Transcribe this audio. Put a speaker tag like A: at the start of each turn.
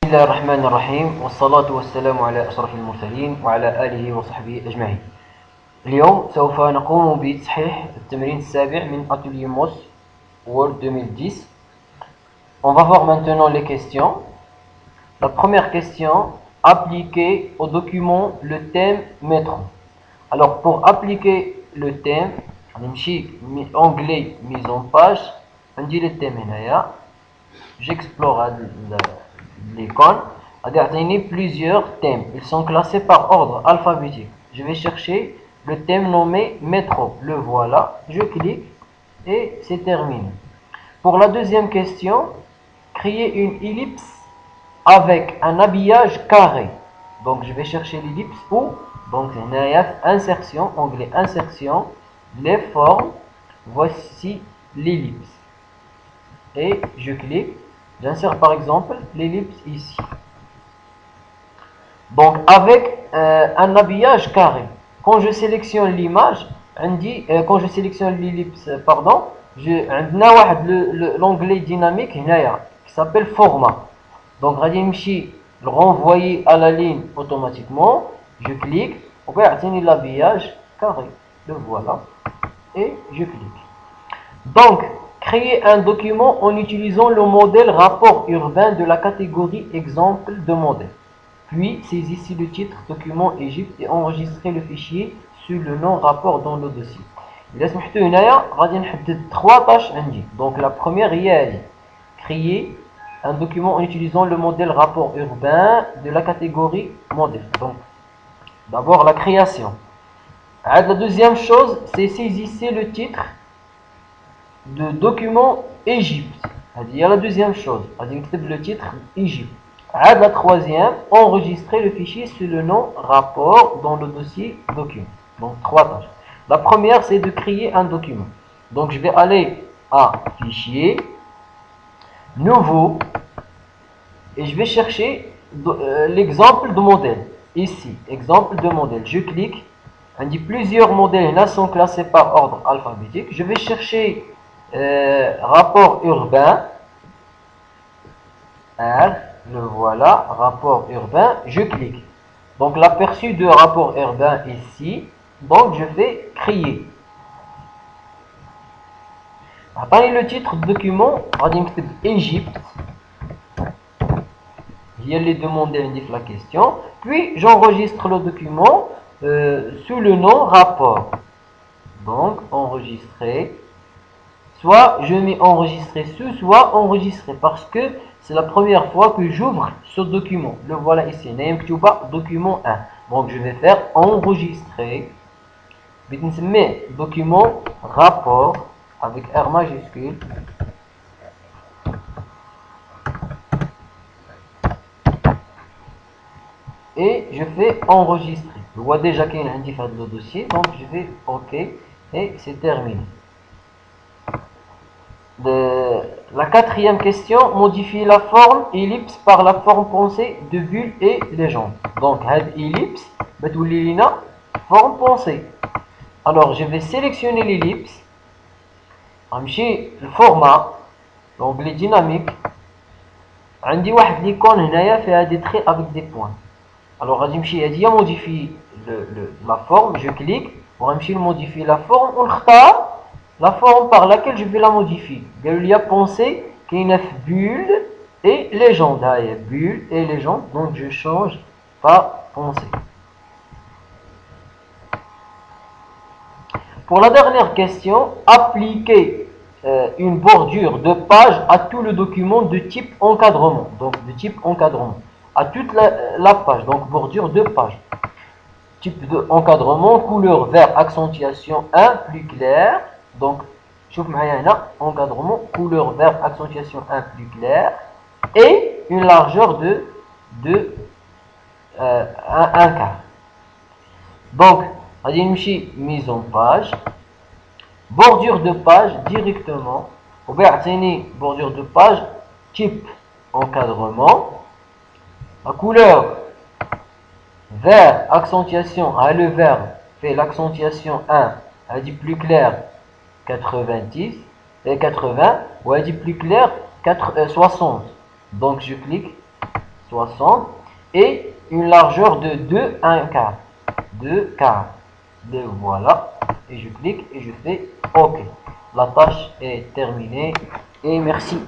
A: بسم الله الرحمن الرحيم والصلاة والسلام على أشرف المرسلين وعلى آله وصحبه أجمعين. اليوم سوف نقوم بتصحيح التمرين السابع من Atelier MOS Word 2010. On va voir maintenant les questions. La première question, appliquer au document le thème métro. Alors pour appliquer le thème, onglet mise en page, on dit le thème هنايا. J'explore l'icône. Il plusieurs thèmes. Ils sont classés par ordre alphabétique. Je vais chercher le thème nommé métro. Le voilà. Je clique et c'est terminé. Pour la deuxième question, créer une ellipse avec un habillage carré. Donc je vais chercher l'ellipse où? Donc insertion, onglet insertion, les formes. Voici l'ellipse. Et je clique. J'insère par exemple l'ellipse ici. Donc avec un habillage carré. Quand je sélectionne l'image, quand je sélectionne l'ellipse, pardon, l'onglet dynamique qui s'appelle format. Donc je le renvoyer à la ligne automatiquement. Je clique, on peut atteindre l'habillage carré. Le voilà. Et je clique. Donc, créer un document en utilisant le modèle rapport urbain de la catégorie exemple de modèle. Puis, saisissez le titre document Égypte et enregistrez le fichier sur le nom rapport dans le dossier. Il y a trois tâches. Donc, la première, est créer un document en utilisant le modèle rapport urbain de la catégorie modèle. Donc, d'abord la création. La deuxième chose, c'est saisissez le titre de document Égypte. Il y a la deuxième chose, le titre Égypte. La troisième, enregistrer le fichier sur le nom rapport dans le dossier document. Donc trois tâches. La première, c'est de créer un document. Donc je vais aller à fichier, nouveau, et je vais chercher l'exemple de modèle. Ici, exemple de modèle. Je clique. On dit plusieurs modèles là sont classés par ordre alphabétique. Je vais chercher rapport urbain. R, le voilà, rapport urbain. Je clique. Donc l'aperçu de rapport urbain ici. Donc je fais créer. Attendez le titre du document. On dit Égypte. Il y a les deux modèles indiquent la question. Puis j'enregistre le document sous le nom rapport. Donc enregistrer. Soit je mets enregistrer sous, soit enregistrer parce que c'est la première fois que j'ouvre ce document. Le voilà ici. Document 1. Donc je vais faire enregistrer. Document rapport avec R majuscule. Et je fais enregistrer. Je vois déjà qu'il y a un différent de dossier. Donc je fais OK. Et c'est terminé. La quatrième question, modifier la forme ellipse par la forme pensée de bulle et légende. Donc, ellipse, forme pensée. Alors, je vais sélectionner l'ellipse. Le format, l'onglet dynamique. عندي واحد l'icône هنايا فيها des traits avec des points. Alors, je vais modifier la forme. Je clique. On va modifier la forme. On la forme par laquelle je vais la modifier. Il y a pensée qu'il y a bulle et légende. Il y a bulle et légende. Donc je change par pensée. Pour la dernière question, appliquer une bordure de page à tout le document de type encadrement. Donc de type encadrement. À toute la page. Donc bordure de page. Type de encadrement, couleur vert, accentuation 1, plus clair. Donc, je vous encadrement, couleur vert, accentuation 1 plus clair. Et une largeur de 1 quart. Donc, mise en page. Bordure de page directement. Ou bien, bordure de page, type encadrement. La couleur vert, accentuation, le vert fait l'accentuation 1, elle dit plus clair 90 et 80, ou elle dit plus clair 60. Donc je clique 60 et une largeur de 2 1 quart. 2 quarts. Le voilà. Et je clique et je fais OK. La tâche est terminée et merci.